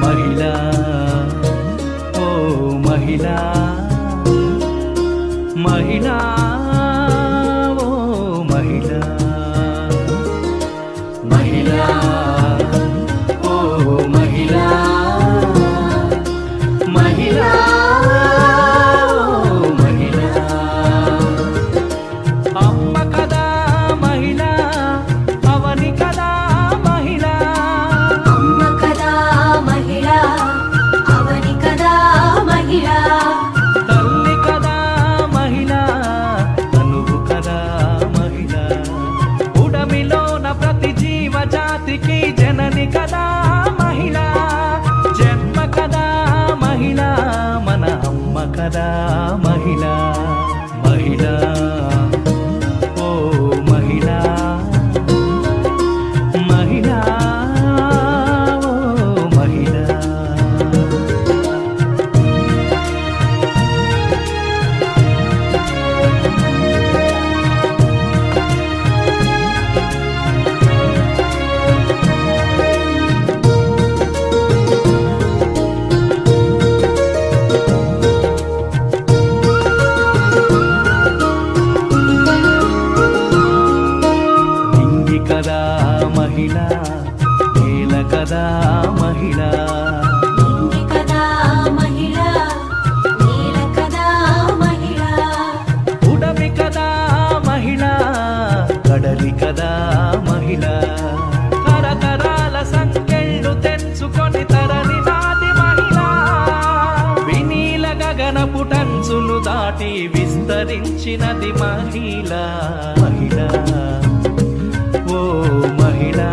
మహిళా ఓ మహిళా మహిళా ఓ మహిళా మహిళా ఓ మహిళా మహిళా ఓ మహిళా అమ్మ కదా మహిళా అవని కదా మహిళా అమ్మ కదా మహిళా అవని కదా మహిళా తల్లి కదా మహిళా తనువు కదా మహిళా ఉడమిలోన ప్రతి జీవజాతికి జనని కదా మహిళా జన్మ కదా మహిళా మన అమ్మ కదా మహిళా మహిళా ఓ మహిళా మహిళా ఓ మహిళా నింగి కదా మహిళా నేల కదా మహిళా నింగి కదా మహిళా నేల కదా మహిళా ఉడమి కదా మహిళా కడలి కదా మహిళా తరతరాల సంకెళ్ళు తెంచుకొని తరలి నాటి మహిళా వినీల గగనపు టంచులు దాటి విస్తరించినది మహిళా మహిళా ఓ మహిళా